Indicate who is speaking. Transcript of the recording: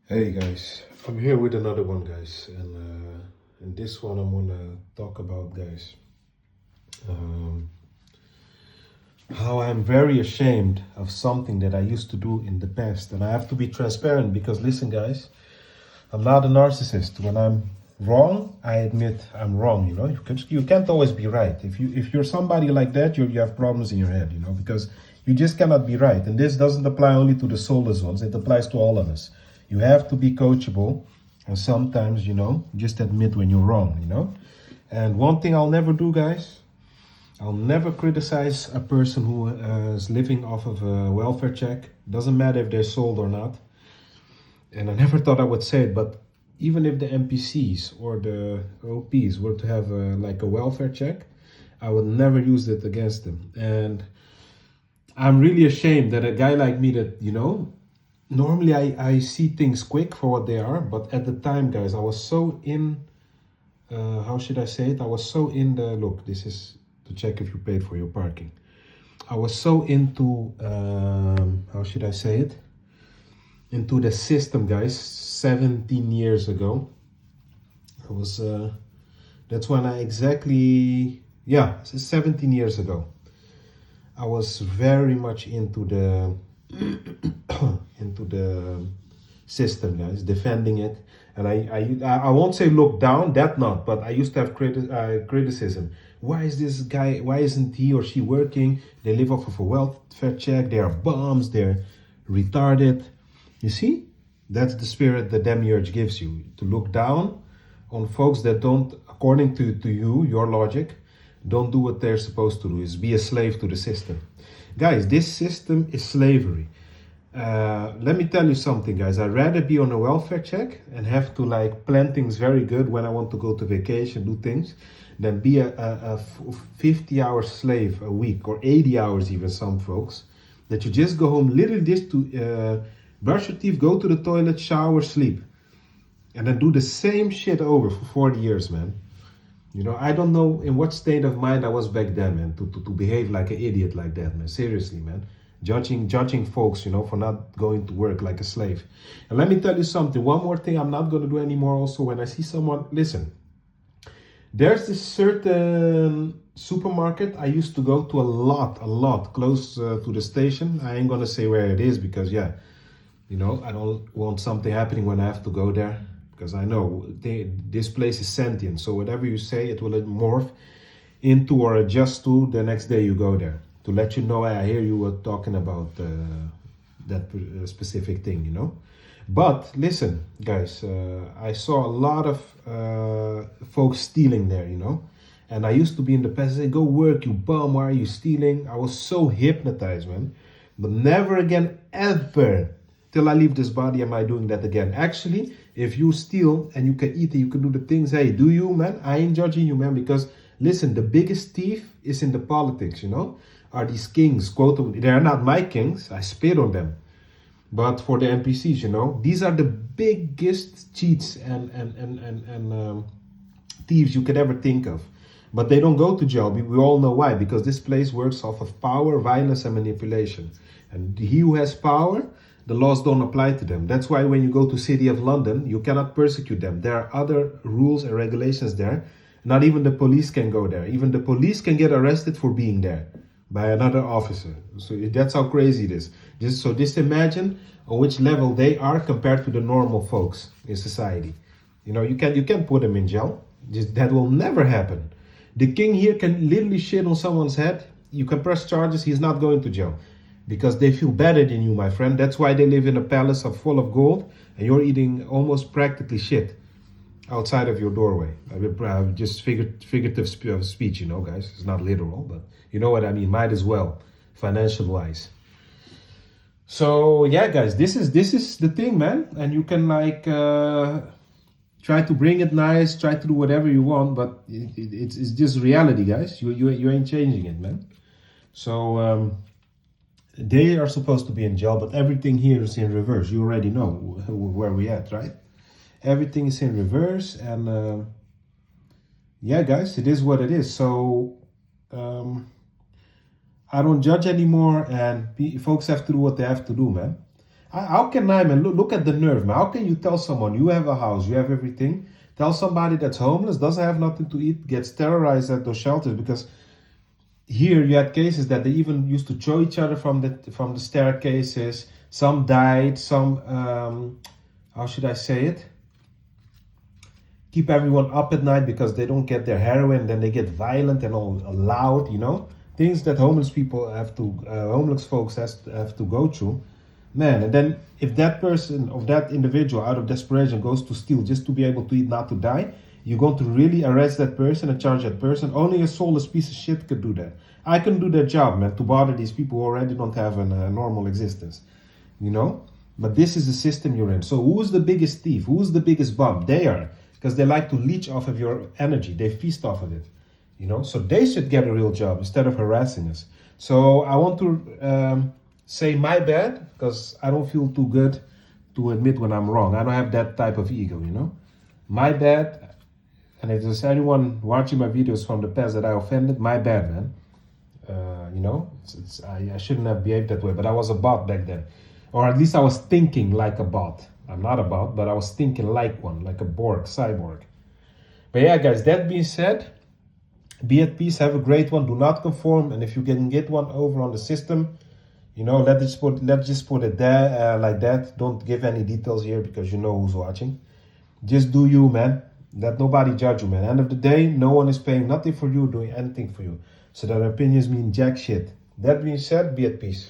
Speaker 1: Hey guys, I'm here with another one, guys, and in this one I'm gonna talk about, guys, um, how I'm very ashamed of something that I used to do in the past, and I have to be transparent because listen, guys, I'm not a narcissist. When I'm wrong, I admit I'm wrong. You can't always be right. If you're somebody like that, you have problems in your head, because you just cannot be right. And this doesn't apply only to the soulless ones; it applies to all of us. You have to be coachable, and sometimes, just admit when you're wrong. And one thing I'll never do, guys, I'll never criticize a person who is living off of a welfare check. Doesn't matter if they're sold or not. And I never thought I would say it, but even if the NPCs or the OPs were to have like a welfare check, I would never use it against them. And I'm really ashamed that a guy like me that, normally I see things quick for what they are, but at the time, guys, I was so in, how should I say it? I was so in look, this is to check if you paid for your parking. I was so into, how should I say it? Into the system, guys, 17 years ago. I was, that's when I exactly, yeah, 17 years ago. I was very much into the, into the system, guys, defending it. And I won't say look down, that not, but I used to have criticism. Why is this guy, why isn't he or she working? They live off of a welfare check, they are bums, they're retarded. You see, that's the spirit the demiurge gives you, to look down on folks that don't, according to you, your logic, don't do what they're supposed to do, is be a slave to the system. Guys, this system is slavery. Let me tell you something, guys. I'd rather be on a welfare check and have to like plan things very good when I want to go to vacation, do things, than be a 50-hour slave a week, or 80 hours even, some folks, that you just go home literally just to brush your teeth, go to the toilet, shower, sleep, and then do the same shit over for 40 years, man. I don't know in what state of mind I was back then, man, to behave like an idiot like that, man. Seriously, man. Judging folks, for not going to work like a slave. And let me tell you something. One more thing I'm not going to do anymore also. When I see someone, listen, there's this certain supermarket I used to go to a lot, close to the station. I ain't going to say where it is because, yeah, I don't want something happening when I have to go there, because I know this place is sentient. So whatever you say, it will morph into or adjust to the next day you go there, to let you know, I hear you were talking about that specific thing. But listen, guys, I saw a lot of folks stealing there, and I used to be in the past, say, go work, you bum, why are you stealing? I was so hypnotized, man. But never again, ever, till I leave this body, am I doing that again. Actually, if you steal and you can eat it, you can do the things, hey, do you, man? I ain't judging you, man, because listen, the biggest thief is in the politics, are these kings, quote, they're not my kings, I spit on them. But for the NPCs, these are the biggest cheats and thieves you could ever think of. But they don't go to jail. We all know why, because this place works off of power, violence, and manipulation. And he who has power, the laws don't apply to them. That's why when you go to City of London, you cannot persecute them. There are other rules and regulations there. Not even the police can go there. Even the police can get arrested for being there by another officer. So that's how crazy it is. Just imagine on which level they are compared to the normal folks in society. You can't put them in jail. That will never happen. The king here can literally shit on someone's head. You can press charges. He's not going to jail because they feel better than you, my friend. That's why they live in a palace full of gold, and you're eating almost practically shit outside of your doorway. Just figurative speech, guys. It's not literal, but you know what I mean. Might as well, financial wise. So yeah, guys, this is the thing, man. And you can like try to bring it nice, try to do whatever you want, but it's just reality, guys. You ain't changing it, man. So they are supposed to be in jail, but everything here is in reverse. You already know where we at, right? Everything is in reverse, and yeah, guys, it is what it is. So I don't judge anymore, and folks have to do what they have to do, man. How can I, man? Look at the nerve, man. How can you tell someone you have a house, you have everything, tell somebody that's homeless, doesn't have nothing to eat, gets terrorized at those shelters? Because here you had cases that they even used to throw each other from the staircases. Some died. Some how should I say it? Keep everyone up at night because they don't get their heroin. Then they get violent and all loud. You know, things that homeless people homeless folks have to go through. Man, and then if that person of that individual out of desperation goes to steal just to be able to eat, not to die, you're going to really arrest that person and charge that person. Only a soulless piece of shit could do that. I can do that job, man, to bother these people who already don't have a normal existence, you know? But this is the system you're in. So who's the biggest thief? Who's the biggest bum? They are, because they like to leech off of your energy. They feast off of it, you know? So they should get a real job instead of harassing us. So I want to say my bad, because I don't feel too good to admit when I'm wrong. I don't have that type of ego, you know? My bad. And if there's anyone watching my videos from the past that I offended, my bad, man. You know, I shouldn't have behaved that way, but I was a bot back then. Or at least I was thinking like a bot. I'm not a bot, but I was thinking like one, like a Borg, cyborg. But yeah, guys, that being said, be at peace, have a great one, do not conform, and if you can get one over on the system, you know, let's just put it there like that. Don't give any details here because you know who's watching. Just do you, man. Let nobody judge you, man. End of the day, no one is paying nothing for you, doing anything for you. So that opinions mean jack shit. That being said, be at peace.